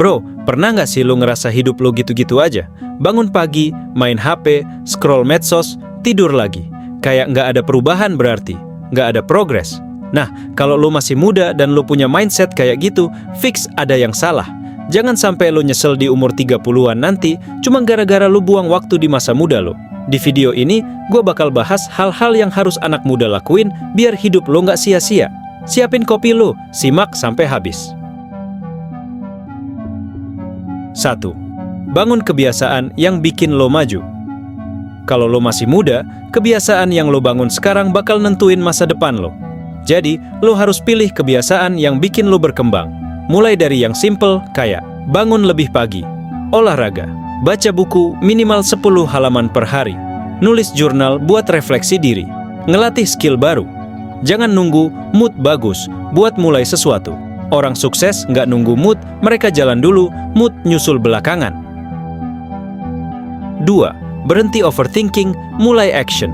Bro, pernah nggak sih lu ngerasa hidup lu gitu-gitu aja? Bangun pagi, main HP, scroll medsos, tidur lagi. Kayak nggak ada perubahan berarti, nggak ada progres. Nah, kalau lu masih muda dan lu punya mindset kayak gitu, fix ada yang salah. Jangan sampai lu nyesel di umur 30-an nanti, cuma gara-gara lu buang waktu di masa muda lu. Di video ini, gue bakal bahas hal-hal yang harus anak muda lakuin biar hidup lu nggak sia-sia. Siapin kopi lu, simak sampai habis. 1. Bangun kebiasaan yang bikin lo maju. Kalau lo masih muda, kebiasaan yang lo bangun sekarang bakal nentuin masa depan lo. Jadi, lo harus pilih kebiasaan yang bikin lo berkembang. Mulai dari yang simple kayak bangun lebih pagi, olahraga, baca buku minimal 10 halaman per hari, nulis jurnal buat refleksi diri, ngelatih skill baru. Jangan nunggu mood bagus buat mulai sesuatu. Orang sukses nggak nunggu mood, mereka jalan dulu, mood nyusul belakangan. 2. Berhenti overthinking, mulai action.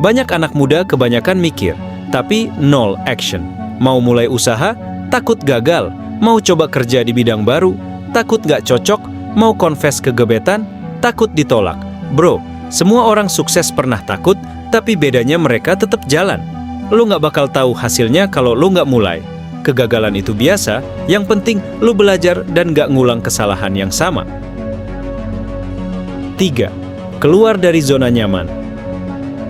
Banyak anak muda kebanyakan mikir, tapi nol action. Mau mulai usaha, takut gagal. Mau coba kerja di bidang baru, takut nggak cocok. Mau confess ke gebetan, takut ditolak. Bro, semua orang sukses pernah takut, tapi bedanya mereka tetap jalan. Lu nggak bakal tahu hasilnya kalau lu nggak mulai. Kegagalan itu biasa, yang penting lu belajar dan gak ngulang kesalahan yang sama. 3. Keluar dari zona nyaman.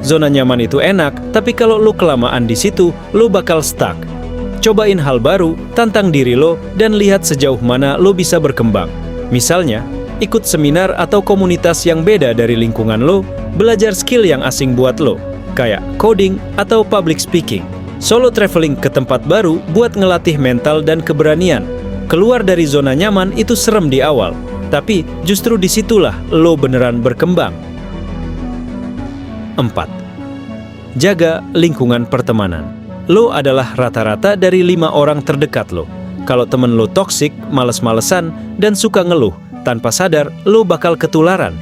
Zona nyaman itu enak, tapi kalau lu kelamaan di situ, lu bakal stuck. Cobain hal baru, tantang diri lo, dan lihat sejauh mana lo bisa berkembang. Misalnya, ikut seminar atau komunitas yang beda dari lingkungan lo, belajar skill yang asing buat lo, kayak coding atau public speaking. Solo traveling ke tempat baru buat ngelatih mental dan keberanian. Keluar dari zona nyaman itu serem di awal, tapi justru disitulah lo beneran berkembang. 4. Jaga lingkungan pertemanan. Lo adalah rata-rata dari 5 orang terdekat lo. Kalau temen lo toksik, males-malesan, dan suka ngeluh, tanpa sadar lo bakal ketularan.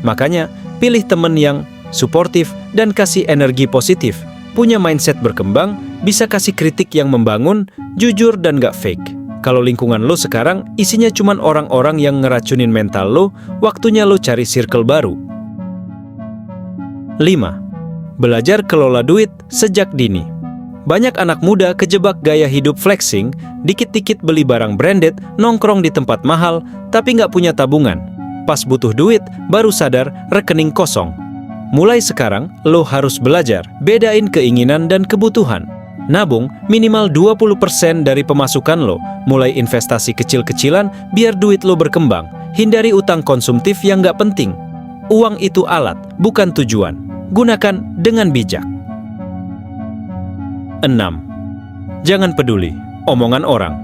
Makanya, pilih temen yang suportif dan kasih energi positif. Punya mindset berkembang, bisa kasih kritik yang membangun, jujur dan gak fake. Kalau lingkungan lo sekarang isinya cuman orang-orang yang ngeracunin mental lo, waktunya lo cari circle baru. 5. Belajar kelola duit sejak dini. Banyak anak muda kejebak gaya hidup flexing, dikit-dikit beli barang branded, nongkrong di tempat mahal, tapi gak punya tabungan. Pas butuh duit, baru sadar rekening kosong. Mulai sekarang, lo harus belajar, bedain keinginan dan kebutuhan. Nabung minimal 20% dari pemasukan lo, mulai investasi kecil-kecilan biar duit lo berkembang. Hindari utang konsumtif yang nggak penting. Uang itu alat, bukan tujuan. Gunakan dengan bijak. 6. Jangan peduli omongan orang.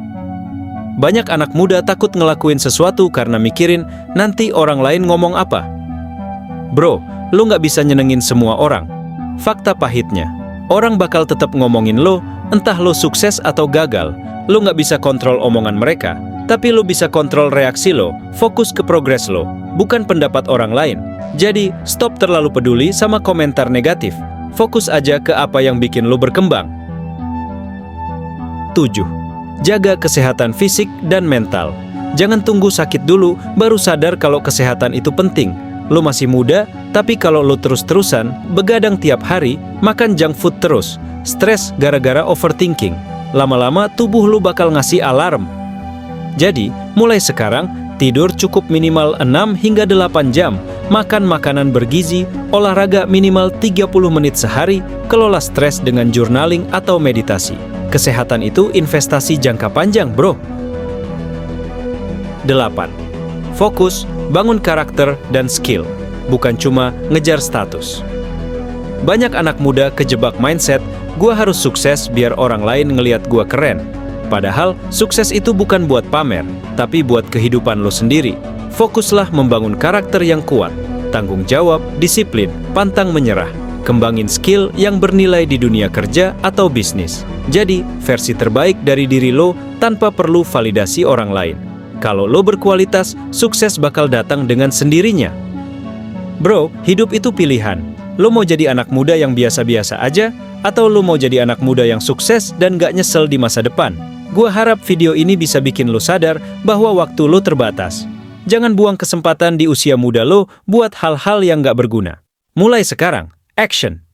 Banyak anak muda takut ngelakuin sesuatu karena mikirin nanti orang lain ngomong apa. Bro, lo nggak bisa nyenengin semua orang. Fakta pahitnya, orang bakal tetap ngomongin lo, entah lo sukses atau gagal. Lo nggak bisa kontrol omongan mereka, tapi lo bisa kontrol reaksi lo, fokus ke progres lo, bukan pendapat orang lain. Jadi, stop terlalu peduli sama komentar negatif. Fokus aja ke apa yang bikin lo berkembang. 7. Jaga kesehatan fisik dan mental. Jangan tunggu sakit dulu, baru sadar kalau kesehatan itu penting. Lo masih muda, tapi kalau lo terus-terusan, begadang tiap hari, makan junk food terus, stres gara-gara overthinking, lama-lama tubuh lo bakal ngasih alarm. Jadi, mulai sekarang, tidur cukup minimal 6 hingga 8 jam, makan makanan bergizi, olahraga minimal 30 menit sehari, kelola stres dengan journaling atau meditasi. Kesehatan itu investasi jangka panjang, bro. 8. Fokus, bangun karakter dan skill, bukan cuma ngejar status. Banyak anak muda kejebak mindset, gua harus sukses biar orang lain ngelihat gua keren. Padahal, sukses itu bukan buat pamer, tapi buat kehidupan lo sendiri. Fokuslah membangun karakter yang kuat, tanggung jawab, disiplin, pantang menyerah. Kembangin skill yang bernilai di dunia kerja atau bisnis. Jadi, versi terbaik dari diri lo tanpa perlu validasi orang lain. Kalau lo berkualitas, sukses bakal datang dengan sendirinya. Bro, hidup itu pilihan. Lo mau jadi anak muda yang biasa-biasa aja, atau lo mau jadi anak muda yang sukses dan gak nyesel di masa depan? Gua harap video ini bisa bikin lo sadar bahwa waktu lo terbatas. Jangan buang kesempatan di usia muda lo buat hal-hal yang gak berguna. Mulai sekarang, action!